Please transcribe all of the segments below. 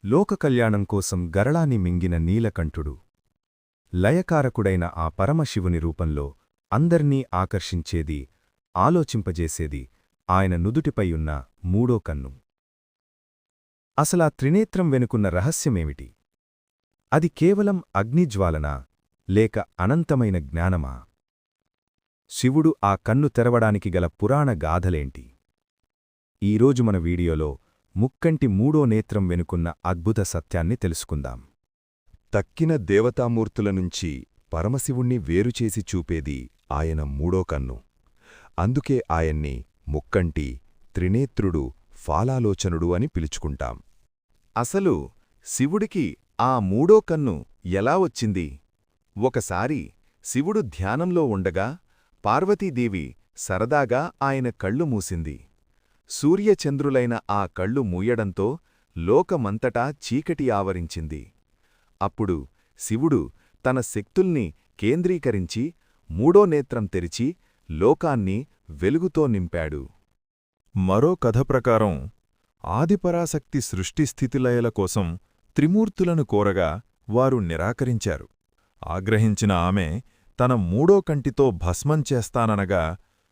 లోకకల్యాణం కోసం గరళాన్ని మింగిన నీలకంఠుడు. లయకారకుడైన ఆ పరమశివుని రూపంలో అందర్నీ ఆకర్షించేది, ఆలోచింపజేసేది ఆయన నుదుటిపై ఉన్న మూడో కన్ను. అసలా త్రినేత్రం వెనుకున్న రహస్యమేమిటి? అది కేవలం అగ్నిజ్వాలనా, లేక అనంతమైన జ్ఞానమా? శివుడు ఆ కన్ను తెరవడానికి గల పురాణ గాథలేంటి? ఈరోజు మన వీడియోలో ముక్కంటి మూడో నేత్రం వెనుకున్న అద్భుత సత్యాన్ని తెలుసుకుందాం. తక్కిన దేవతామూర్తుల నుంచి పరమశివుణ్ణి వేరుచేసి చూపేది ఆయన మూడో కన్ను. అందుకే ఆయన్ని ముక్కంటి, త్రినేత్రుడు, ఫాలాలోచనుడు అని పిలుచుకుంటాం. అసలు శివుడికి ఆ మూడో కన్ను ఎలా వచ్చింది? ఒకసారి శివుడు ధ్యానంలో ఉండగా పార్వతీదేవి సరదాగా ఆయన కళ్ళు మూసింది. సూర్యచంద్రులైన ఆ కళ్ళు మూయడంతో లోకమంతటా చీకటి ఆవరించింది. అప్పుడు శివుడు తన శక్తుల్ని కేంద్రీకరించి మూడో నేత్రం తెరిచి లోకాన్ని వెలుగుతో నింపాడు. మరో కథ ప్రకారం ఆదిపరాశక్తి సృష్టిస్థితిలయల కోసం త్రిమూర్తులను కోరగా వారు నిరాకరించారు. ఆగ్రహించిన ఆమె తన మూడో కంటితో భస్మం చేస్తాననగా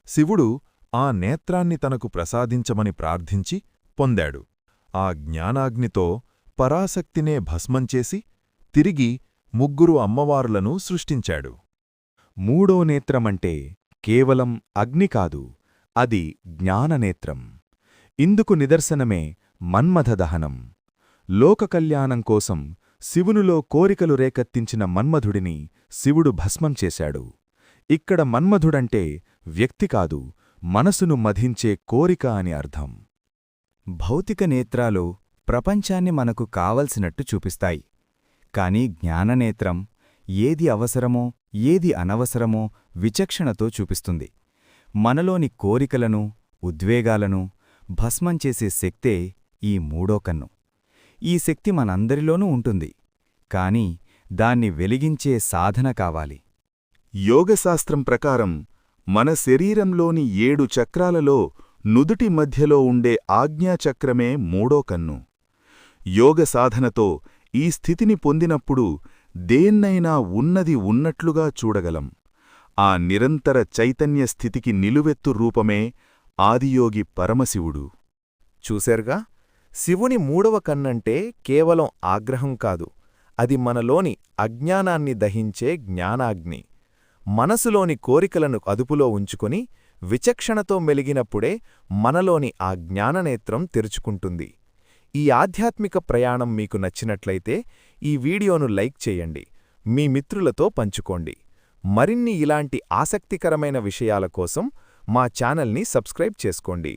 శివుడు ఆ నేత్రాన్ని తనకు ప్రసాదించమని ప్రార్థించి పొందాడు. ఆ జ్ఞానాగ్నితో పరాశక్తినే భస్మంచేసి తిరిగి ముగ్గురు అమ్మవార్లను సృష్టించాడు. మూడో నేత్రమంటే కేవలం అగ్ని కాదు, అది జ్ఞాననేత్రం. ఇందుకు నిదర్శనమే మన్మథదహనం. లోకకల్యాణం కోసం శివునిలో కోరికలు రేకెత్తించిన మన్మధుడిని శివుడు భస్మం చేశాడు. ఇక్కడ మన్మధుడంటే వ్యక్తి కాదు, మనసును మధించే కోరిక అని అర్థం. భౌతిక నేత్రాలు ప్రపంచాన్ని మనకు కావలసినట్టు చూపిస్తాయి. కాని జ్ఞాననేత్రం ఏది అవసరమో ఏది అనవసరమో విచక్షణతో చూపిస్తుంది. మనలోని కోరికలను, ఉద్వేగాలను భస్మం చేసే శక్తే ఈ మూడో కన్ను. ఈ శక్తి మనందరిలోనూ ఉంటుంది, కాని దాన్ని వెలిగించే సాధన కావాలి. యోగశాస్త్రం ప్రకారం మన శరీరంలోని 7 చక్రాలలో నుదుటి మధ్యలో ఉండే ఆజ్ఞాచక్రమే మూడో కన్ను. యోగ సాధనతో ఈ స్థితిని పొందినప్పుడు దేన్నైనా ఉన్నది ఉన్నట్లుగా చూడగలం. ఆ నిరంతర చైతన్య స్థితికి నిలువెత్తు రూపమే ఆదియోగి పరమశివుడు. చూశారుగా, శివుని మూడవ కన్నంటే కేవలం ఆగ్రహం కాదు, అది మనలోని అజ్ఞానాన్ని దహించే జ్ఞానాగ్ని. మనసులోని కోరికలను అదుపులో ఉంచుకొని విచక్షణతో మెలిగినప్పుడే మనలోని ఆ జ్ఞాననేత్రం తెరుచుకుంటుంది. ఈ ఆధ్యాత్మిక ప్రయాణం మీకు నచ్చినట్లయితే ఈ వీడియోను లైక్ చేయండి, మీ మిత్రులతో పంచుకోండి. మరిన్ని ఇలాంటి ఆసక్తికరమైన విషయాల కోసం మా ఛానల్ని సబ్స్క్రైబ్ చేసుకోండి.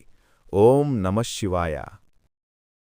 ఓం నమః శివాయ.